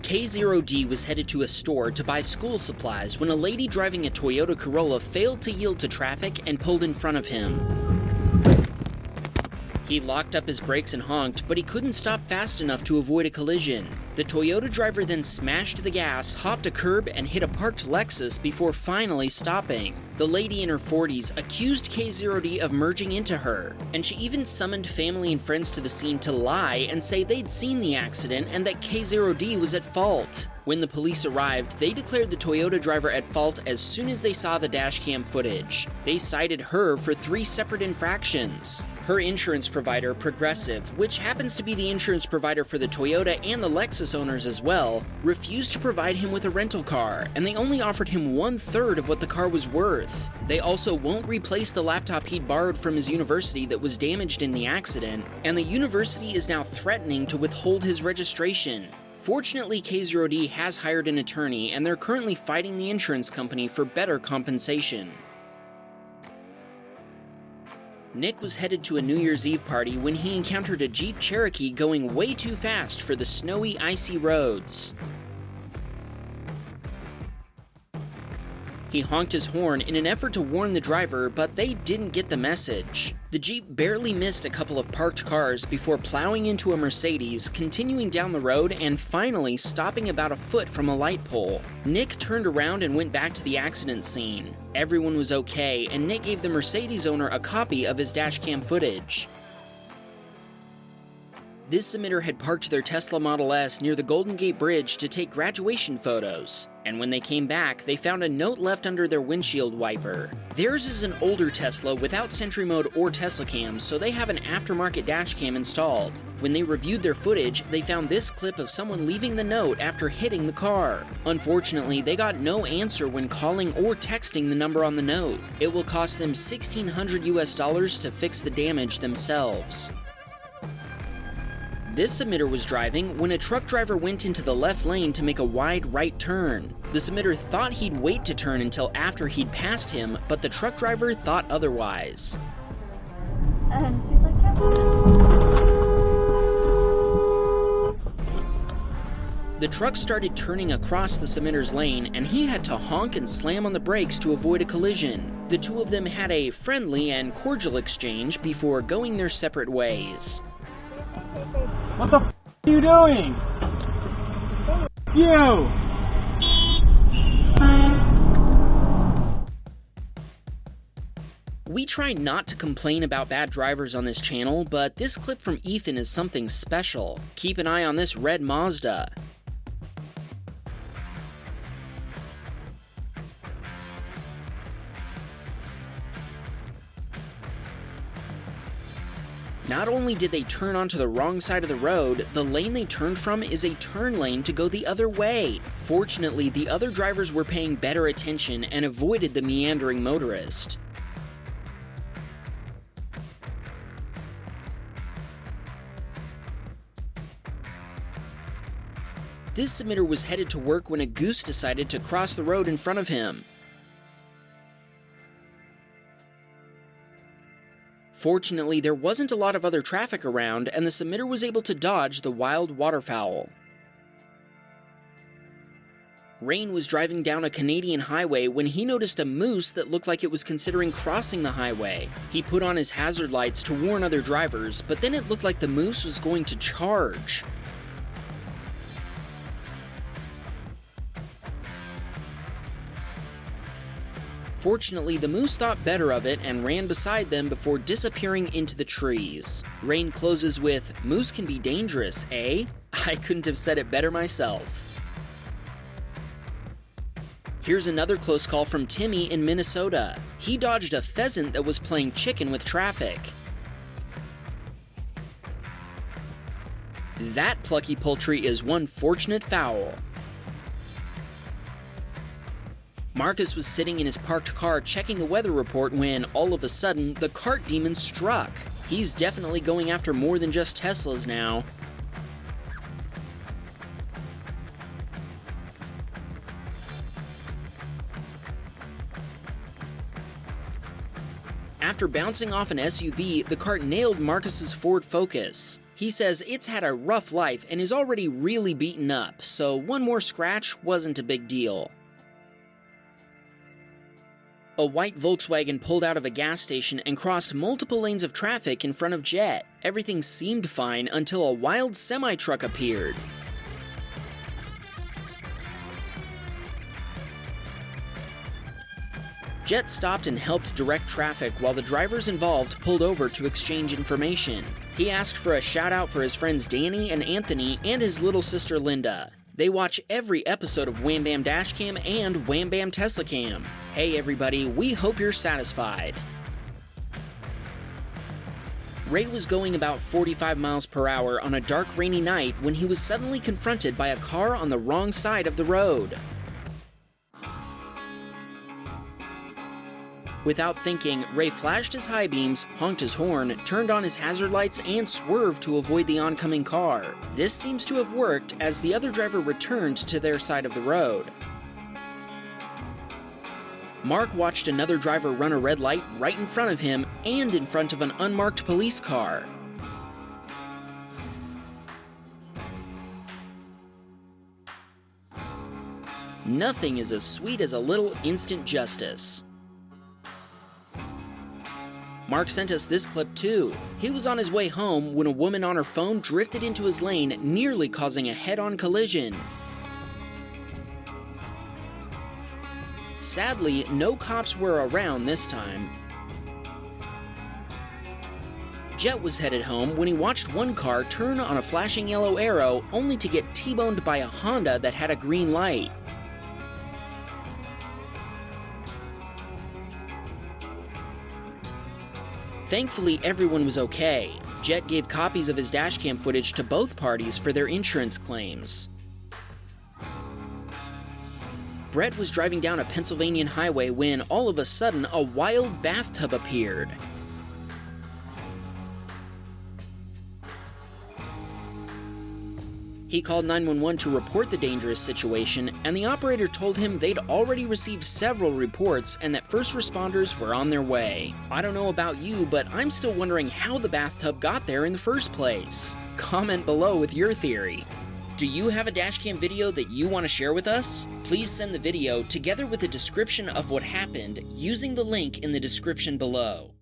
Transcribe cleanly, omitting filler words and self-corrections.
K0D was headed to a store to buy school supplies when a lady driving a Toyota Corolla failed to yield to traffic and pulled in front of him. He locked up his brakes and honked, but he couldn't stop fast enough to avoid a collision. The Toyota driver then smashed the gas, hopped a curb, and hit a parked Lexus before finally stopping. The lady in her 40s accused K0D of merging into her, and she even summoned family and friends to the scene to lie and say they'd seen the accident and that K0D was at fault. When the police arrived, they declared the Toyota driver at fault as soon as they saw the dashcam footage. They cited her for 3 separate infractions. Her insurance provider, Progressive, which happens to be the insurance provider for the Toyota and the Lexus owners as well, refused to provide him with a rental car, and they only offered him 1/3 of what the car was worth. They also won't replace the laptop he'd borrowed from his university that was damaged in the accident, and the university is now threatening to withhold his registration. Fortunately, K0D has hired an attorney, and they're currently fighting the insurance company for better compensation. Nick was headed to a New Year's Eve party when he encountered a Jeep Cherokee going way too fast for the snowy, icy roads. He honked his horn in an effort to warn the driver, but they didn't get the message. The Jeep barely missed a couple of parked cars before plowing into a Mercedes, continuing down the road, and finally stopping about a foot from a light pole. Nick turned around and went back to the accident scene. Everyone was okay, and Nick gave the Mercedes owner a copy of his dashcam footage. This submitter had parked their Tesla Model S near the Golden Gate Bridge to take graduation photos, and when they came back, they found a note left under their windshield wiper. Theirs is an older Tesla without Sentry Mode or Tesla Cam, so they have an aftermarket dashcam installed. When they reviewed their footage, they found this clip of someone leaving the note after hitting the car. Unfortunately, they got no answer when calling or texting the number on the note. It will cost them $1,600 to fix the damage themselves. This submitter was driving when a truck driver went into the left lane to make a wide right turn. The submitter thought he'd wait to turn until after he'd passed him, but the truck driver thought otherwise. The truck started turning across the submitter's lane, and he had to honk and slam on the brakes to avoid a collision. The two of them had a friendly and cordial exchange before going their separate ways. What the f*** are you doing? You! We try not to complain about bad drivers on this channel, but this clip from Ethan is something special. Keep an eye on this red Mazda. Not only did they turn onto the wrong side of the road, the lane they turned from is a turn lane to go the other way. Fortunately, the other drivers were paying better attention and avoided the meandering motorist. This submitter was headed to work when a goose decided to cross the road in front of him. Fortunately, there wasn't a lot of other traffic around, and the submitter was able to dodge the wild waterfowl. Rain was driving down a Canadian highway when he noticed a moose that looked like it was considering crossing the highway. He put on his hazard lights to warn other drivers, but then it looked like the moose was going to charge. Fortunately, the moose thought better of it and ran beside them before disappearing into the trees. Rain closes with, "Moose can be dangerous, eh?" I couldn't have said it better myself. Here's another close call from Timmy in Minnesota. He dodged a pheasant that was playing chicken with traffic. That plucky poultry is one fortunate fowl. Marcus was sitting in his parked car checking the weather report when, all of a sudden, the cart demon struck. He's definitely going after more than just Teslas now. After bouncing off an SUV, the cart nailed Marcus's Ford Focus. He says it's had a rough life and is already really beaten up, so one more scratch wasn't a big deal. A white Volkswagen pulled out of a gas station and crossed multiple lanes of traffic in front of Jet. Everything seemed fine until a wild semi-truck appeared. Jet stopped and helped direct traffic while the drivers involved pulled over to exchange information. He asked for a shout-out for his friends Danny and Anthony and his little sister Linda. They watch every episode of Wham Bam Dashcam and Wham Bam Tesla Cam. Hey everybody, we hope you're satisfied. Ray was going about 45 miles per hour on a dark, rainy night when he was suddenly confronted by a car on the wrong side of the road. Without thinking, Ray flashed his high beams, honked his horn, turned on his hazard lights, and swerved to avoid the oncoming car. This seems to have worked as the other driver returned to their side of the road. Mark watched another driver run a red light right in front of him and in front of an unmarked police car. Nothing is as sweet as a little instant justice. Mark sent us this clip too. He was on his way home when a woman on her phone drifted into his lane, nearly causing a head-on collision. Sadly, no cops were around this time. Jet was headed home when he watched one car turn on a flashing yellow arrow only to get T-boned by a Honda that had a green light. Thankfully, everyone was okay. Jet gave copies of his dashcam footage to both parties for their insurance claims. Brett was driving down a Pennsylvania highway when, all of a sudden, a wild bathtub appeared. He called 911 to report the dangerous situation, and the operator told him they'd already received several reports and that first responders were on their way. I don't know about you, but I'm still wondering how the bathtub got there in the first place. Comment below with your theory. Do you have a dashcam video that you want to share with us? Please send the video together with a description of what happened using the link in the description below.